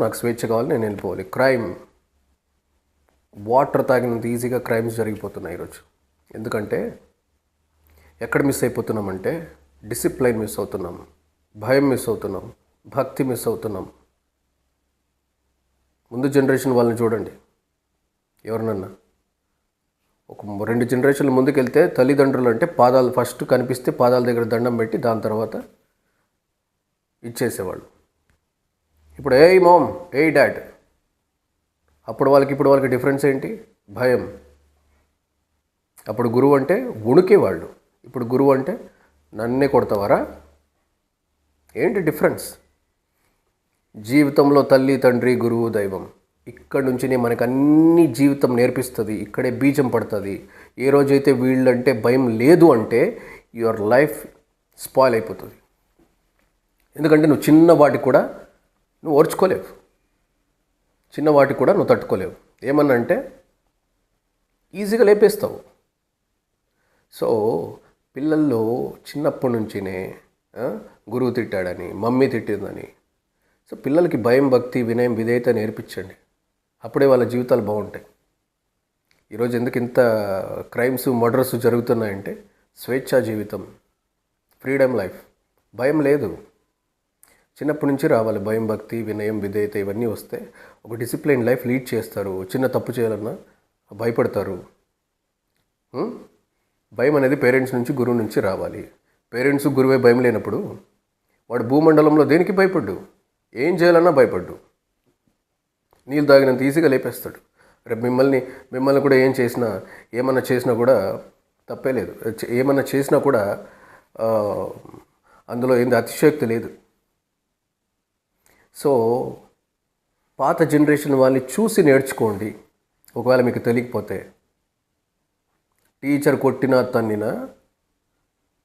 నాకు స్వేచ్ఛ కావాలి, నేను వెళ్ళిపోవాలి. క్రైమ్, వాటర్ తాగినంత ఈజీగా క్రైమ్స్ జరిగిపోతున్నాయి ఈరోజు. ఎందుకంటే ఎక్కడ మిస్ అయిపోతున్నామంటే డిసిప్లైన్ మిస్ అవుతున్నాం, భయం మిస్ అవుతున్నాం, భక్తి మిస్ అవుతున్నాం. ముందు జనరేషన్ వాళ్ళని చూడండి, ఎవరినన్నా ఒక 2 జనరేషన్ల ముందుకెళ్తే తల్లిదండ్రులు అంటే పాదాలు ఫస్ట్ కనిపిస్తే పాదాల దగ్గర దండం పెట్టి దాని తర్వాత ఇచ్చేసేవాళ్ళు. ఇప్పుడు ఏయ్ మామ్, ఏయ్ డాడ్. ఇప్పుడు వాళ్ళకి డిఫరెన్స్ ఏంటి? భయం. అప్పుడు గురువు అంటే వణుకేవాళ్ళు, ఇప్పుడు గురువు అంటే నన్నే కొడతావారా? ఏంటి డిఫరెన్స్? జీవితంలో తల్లి, తండ్రి, గురువు, దైవం ఇక్కడ నుంచినే మనకు అన్ని జీవితం నేర్పిస్తుంది. ఇక్కడే బీజం పడుతుంది. ఏ రోజైతే వీళ్ళంటే భయం లేదు అంటే యువర్ లైఫ్ స్పాయిల్ అయిపోతుంది. ఎందుకంటే నువ్వు చిన్న వాటికి కూడా నువ్వు ఓర్చుకోలేవు, చిన్న వాటికి కూడా నువ్వు తట్టుకోలేవు. ఏమన్నా అంటే ఈజీగా లేపేస్తావు. సో పిల్లల్లో చిన్నప్పటి నుంచినే గురువు తిట్టాడని, మమ్మీ తిట్టిందని, సో పిల్లలకి భయం, భక్తి, వినయం, విధేయత నేర్పించండి. అప్పుడే వాళ్ళ జీవితాలు బాగుంటాయి. ఈరోజు ఎందుకు ఇంత క్రైమ్స్, మర్డర్స్ జరుగుతున్నాయంటే స్వేచ్ఛా జీవితం, ఫ్రీడమ్ లైఫ్, భయం లేదు. చిన్నప్పటి నుంచి రావాలి భయం, భక్తి, వినయం, విధేయత. ఇవన్నీ వస్తే ఒక డిసిప్లిన్ లైఫ్ లీడ్ చేస్తారు. చిన్న తప్పు చేయాలన్నా భయపడతారు. భయం అనేది పేరెంట్స్ నుంచి, గురువు నుంచి రావాలి. పేరెంట్స్, గురువే భయం లేనప్పుడు వాడు భూమండలంలో దేనికి భయపడ్డు? ఏం చేయాలన్నా భయపడ్డు. నీళ్ళు తాగినంత ఈజీగా లేపేస్తాడు. రేపు మిమ్మల్ని కూడా ఏమన్నా చేసినా కూడా తప్పే లేదు. ఏమన్నా చేసినా కూడా అందులో ఏంది అతిశయోక్తి లేదు. సో పాత జనరేషన్ వాళ్ళని చూసి నేర్చుకోండి. ఒకవేళ మీకు తెలియకపోతే, టీచర్ కొట్టినా తన్నినా,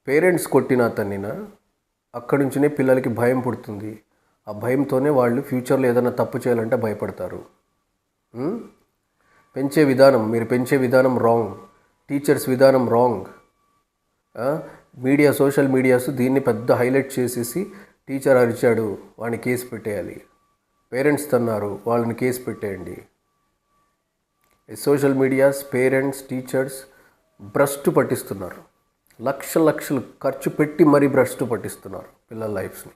పేరెంట్స్ కొట్టినా తన్నినా, అక్కడి నుంచినే పిల్లలకి భయం పుడుతుంది. ఆ భయంతోనే వాళ్ళు ఫ్యూచర్లో ఏదైనా తప్పు చేయాలంటే భయపడతారు. మీరు పెంచే విధానం రాంగ్, టీచర్స్ విధానం రాంగ్. సోషల్ మీడియాస్ దీన్ని పెద్ద హైలైట్ చేసేసి టీచర్ అరిచాడు, వాడిని కేసు పెట్టేయాలి. పేరెంట్స్ తన్నారు, వాళ్ళని కేసు పెట్టేయండి. సోషల్ మీడియాస్ పేరెంట్స్, టీచర్స్ భ్రష్టు పట్టిస్తున్నారు. లక్షలు ఖర్చు పెట్టి మరీ భ్రష్టు పట్టిస్తున్నారు పిల్లల లైఫ్స్ని.